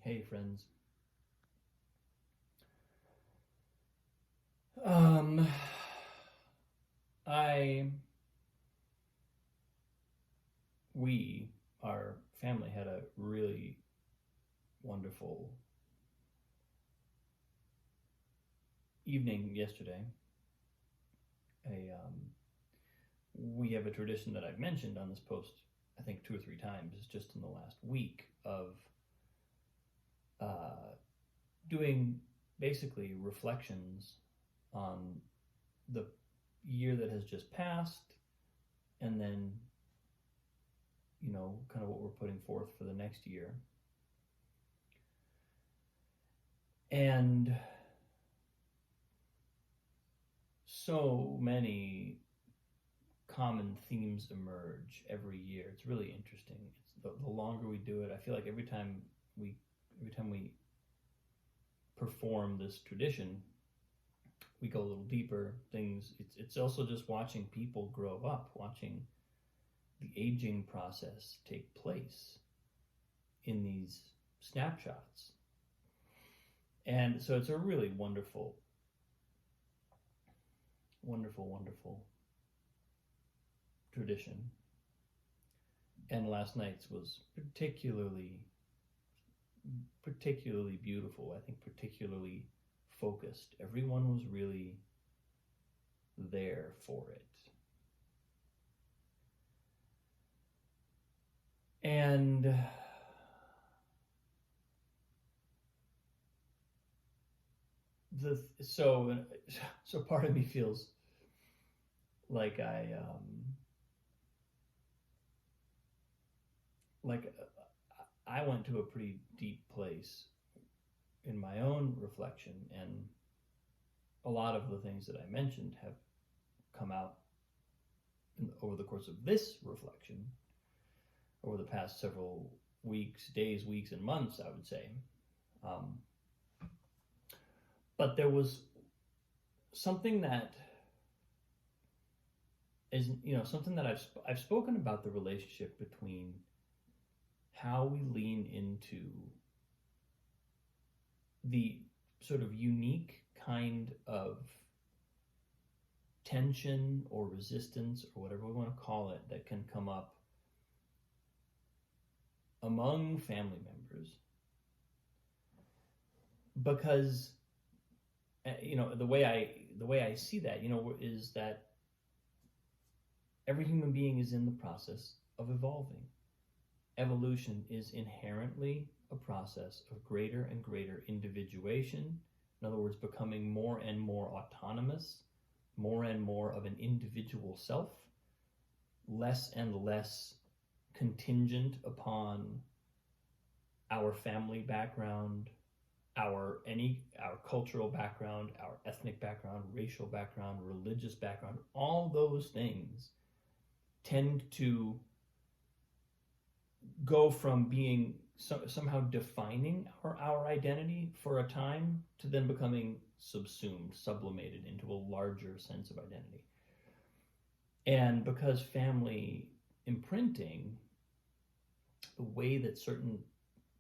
Hey friends. I we our family had a really wonderful evening yesterday. A We have a tradition that I've mentioned on this post, I think 2 or 3 times, just in the last week, of uh, doing basically reflections on the year that has just passed, and then kind of what we're putting forth for the next year. And so many common themes emerge every year. It's really interesting. It's the longer we do it, I feel like every time we perform this tradition, we go a little deeper. It's also just watching people grow up, watching the aging process take place in these snapshots. And so it's a really wonderful, wonderful, wonderful tradition. And last night's was particularly beautiful. I think particularly focused. Everyone was really there for it. And so part of me feels like I went to a pretty deep place in my own reflection, and a lot of the things that I mentioned have come out over the course of this reflection over the past several days, weeks, and months, I would say. But there was something that is, something that I've spoken about, the relationship between how we lean into the sort of unique kind of tension or resistance or whatever we want to call it that can come up among family members, because the way I see that, is that every human being is in the process of evolving. Evolution is inherently a process of greater and greater individuation. In other words, becoming more and more autonomous, more and more of an individual self, less and less contingent upon our family background, our cultural background, our ethnic background, racial background, religious background. All those things tend to go from being somehow defining our identity for a time to then becoming subsumed, sublimated into a larger sense of identity. And because family imprinting, the way that certain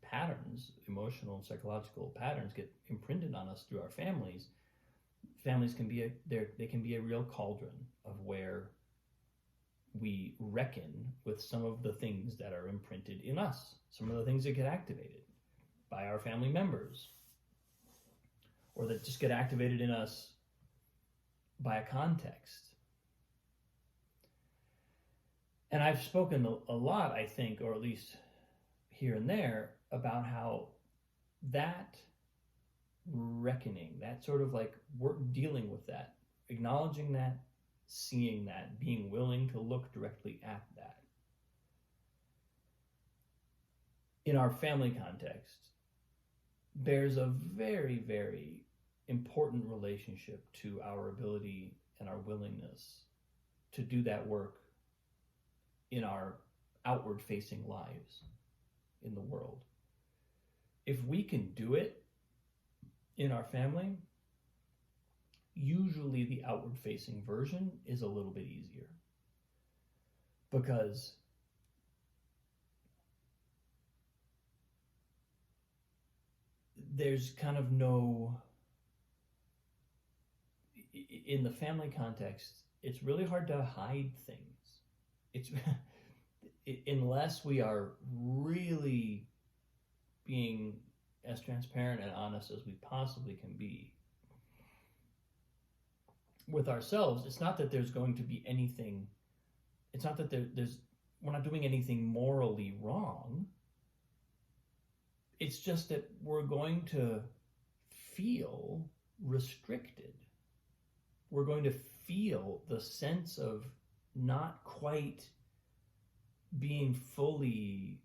patterns, emotional and psychological patterns, get imprinted on us through our families can be a real cauldron of where we reckon with some of the things that are imprinted in us, some of the things that get activated by our family members, or that just get activated in us by a context. And I've spoken a lot, I think, or at least here and there, about how that reckoning, that sort of like we're dealing with that, acknowledging that, seeing that, being willing to look directly at that, in our family context, bears a very, very important relationship to our ability and our willingness to do that work in our outward facing lives in the world. If we can do it in our family, usually the outward facing version is a little bit easier, because there's kind of no, in the family context, it's really hard to hide things. It's unless we are really being as transparent and honest as we possibly can be with ourselves. It's not that there's going to be anything, it's not that we're not doing anything morally wrong. It's just that we're going to feel restricted. We're going to feel the sense of not quite being fully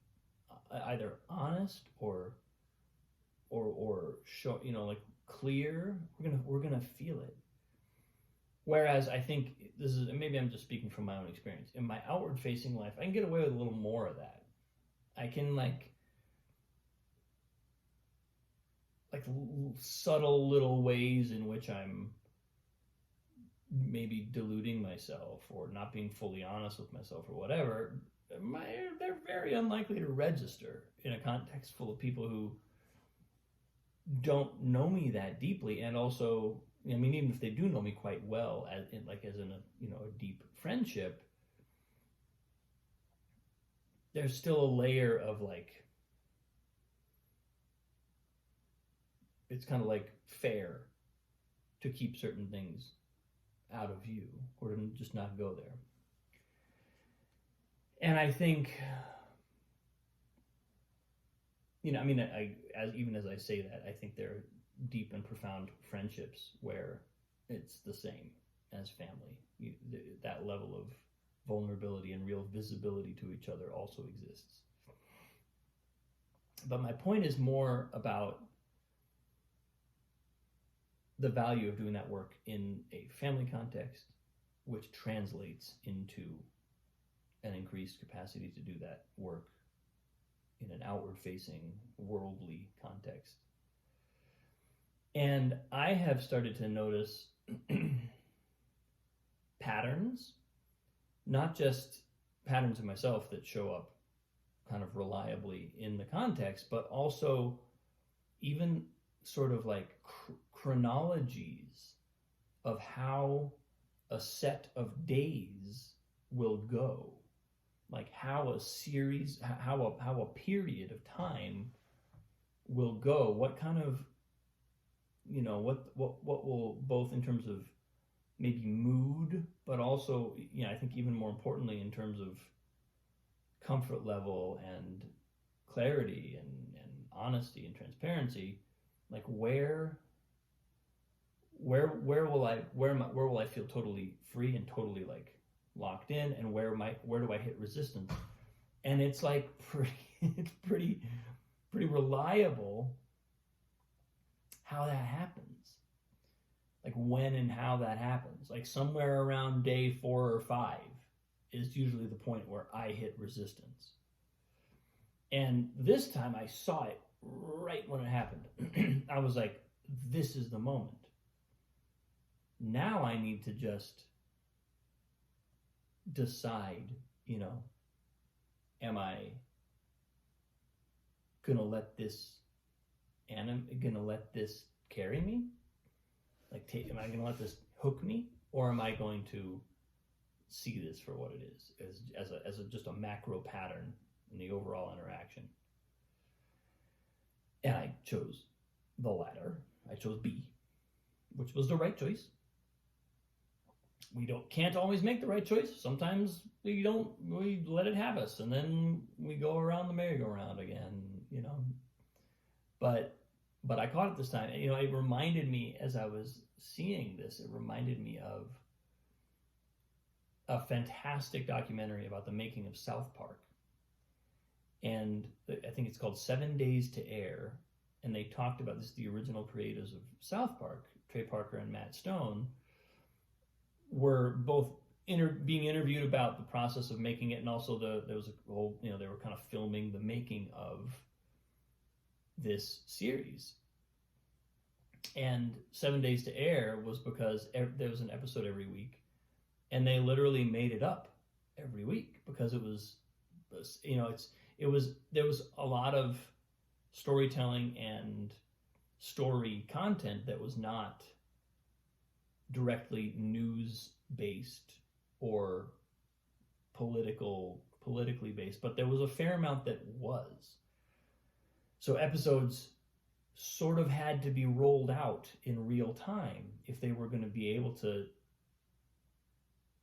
either honest or show, like clear. We're gonna feel it. Whereas I think this is, maybe I'm just speaking from my own experience. In my outward facing life, I can get away with a little more of that. I can like subtle little ways in which I'm maybe deluding myself or not being fully honest with myself or whatever. They're very unlikely to register in a context full of people who don't know me that deeply, and also, I mean, even if they do know me quite well, as in a deep friendship, there's still a layer of like, it's kind of like fair to keep certain things out of view or to just not go there. And I think, even as I say that, I think there are deep and profound friendships where it's the same as family. That level of vulnerability and real visibility to each other also exists. But my point is more about the value of doing that work in a family context, which translates into an increased capacity to do that work in an outward-facing, worldly context. And I have started to notice patterns, not just patterns in myself that show up kind of reliably in the context, but also even sort of like chronologies of how a set of days will go, like how a series, how a period of time will go. What kind of, what will, both in terms of maybe mood, but also, I think even more importantly in terms of comfort level and clarity and honesty and transparency, like where will I feel totally free and totally like locked in, and where do I hit resistance? And it's like it's pretty reliable how that happens, like when and how that happens. Like somewhere around day 4 or 5 is usually the point where I hit resistance. And this time I saw it right when it happened. I was like, this is the moment. Now I need to just decide, am I gonna let this carry me? Like, am I gonna let this hook me, or am I going to see this for what it is, as just a macro pattern in the overall interaction? And I chose the latter. I chose B, which was the right choice. We can't always make the right choice. Sometimes we let it have us, and then we go around the merry-go-round again, But I caught it this time. It reminded me, as I was seeing this, it reminded me of a fantastic documentary about the making of South Park. And I think it's called 7 Days to Air. And they talked about this, the original creators of South Park, Trey Parker and Matt Stone, were both being interviewed about the process of making it, and also there was a whole, they were kind of filming the making of this series. And 7 Days to Air was because there was an episode every week, and they literally made it up every week because it was, there was a lot of storytelling and story content that was not directly news based or politically based, but there was a fair amount that was. So episodes sort of had to be rolled out in real time if they were going to be able to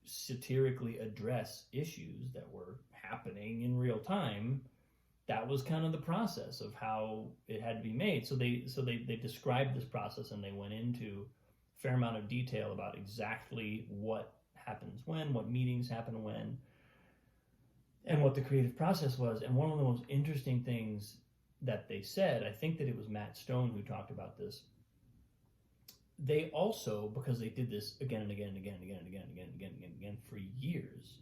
satirically address issues that were happening in real time. That was kind of the process of how it had to be made. So they described this process, and they went into a fair amount of detail about exactly what happens when, what meetings happen when, and what the creative process was. And one of the most interesting things that they said, I think that it was Matt Stone who talked about this, they also, because they did this again and again and again and again and again and again and again and again for years,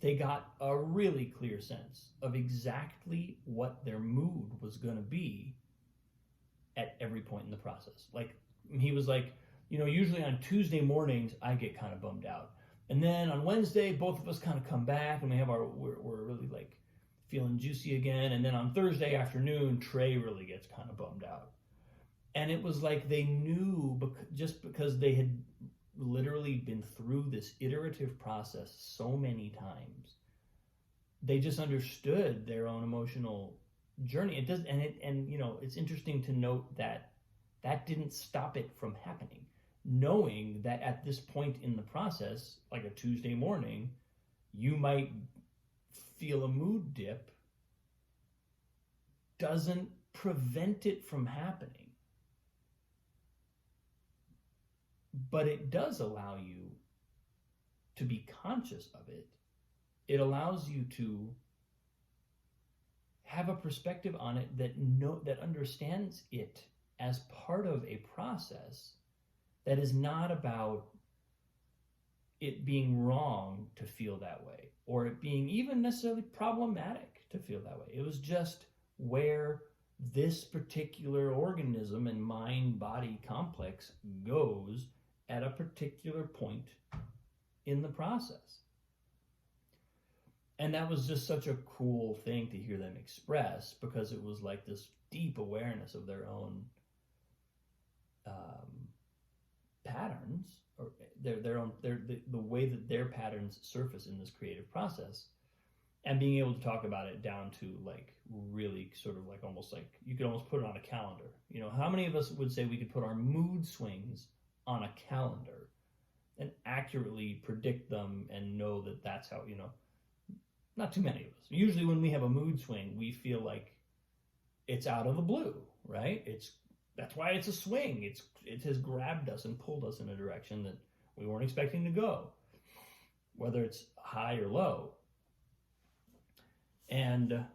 they got a really clear sense of exactly what their mood was going to be at every point in the process. Like, he was like, usually on Tuesday mornings, I get kind of bummed out. And then on Wednesday, both of us kind of come back and we're really like feeling juicy again. And then on Thursday afternoon, Trey really gets kind of bummed out. And it was like they knew, just because they had literally been through this iterative process so many times, they just understood their own emotional journey. It does, and it's interesting to note that that didn't stop it from happening. Knowing that at this point in the process, like a Tuesday morning, you might feel a mood dip, doesn't prevent it from happening. But it does allow you to be conscious of it. It allows you to have a perspective on it that understands it as part of a process that is not about it being wrong to feel that way, or it being even necessarily problematic to feel that way. It was just where this particular organism and mind-body complex goes at a particular point in the process. And that was just such a cool thing to hear them express, because it was like this deep awareness of their own patterns, or the way that their patterns surface in this creative process, and being able to talk about it down to like really sort of like almost like you could almost put it on a calendar. How many of us would say we could put our mood swings on a calendar and accurately predict them and know that that's how, not too many of us. Usually when we have a mood swing, we feel like it's out of the blue, right? That's why it's a swing. It has grabbed us and pulled us in a direction that we weren't expecting to go, whether it's high or low. And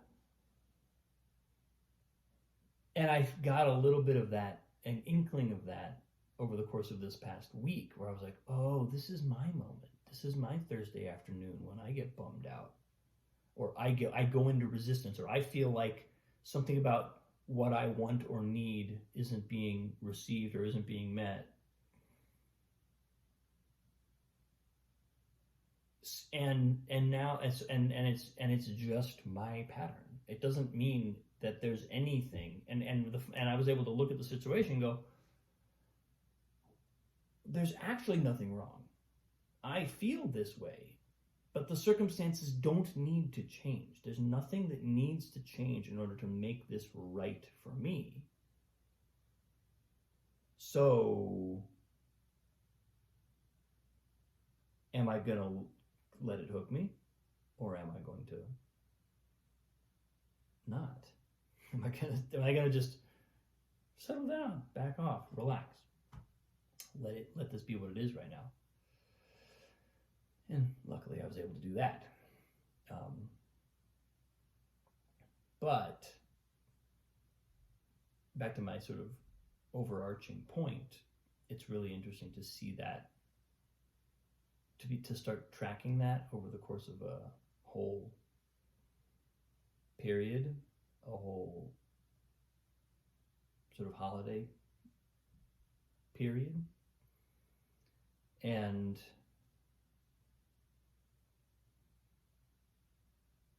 I got a little bit of that, an inkling of that, over the course of this past week, where I was like, oh, this is my moment. This is my Thursday afternoon when I get bummed out, or I go into resistance, or I feel like something about what I want or need isn't being received or isn't being met. And now it's just my pattern. It doesn't mean that there's anything. And I was able to look at the situation and go, there's actually nothing wrong. I feel this way, but the circumstances don't need to change. There's nothing that needs to change in order to make this right for me. So, am I going to let it hook me? Or am I going to not? Am I going to just settle down, back off, relax? Let this be what it is right now. And luckily I was able to do that. But back to my sort of overarching point, it's really interesting to see that, to start tracking that over the course of a whole period, a whole sort of holiday period. And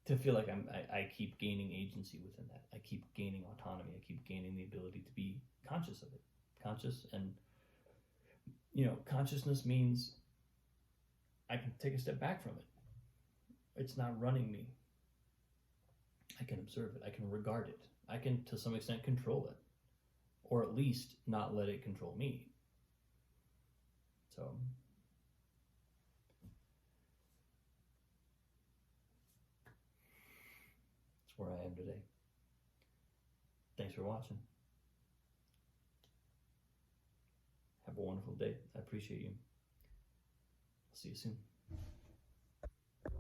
to feel like I keep gaining agency within that. I keep gaining autonomy. I keep gaining the ability to be conscious conscious of it. Conscious, and consciousness means I can take a step back from it. It's not running me. I can observe it. I can regard it. I can, to some extent, control it, or at least not let it control me. So that's where I am today. Thanks for watching. Have a wonderful day. I appreciate you. I'll see you soon.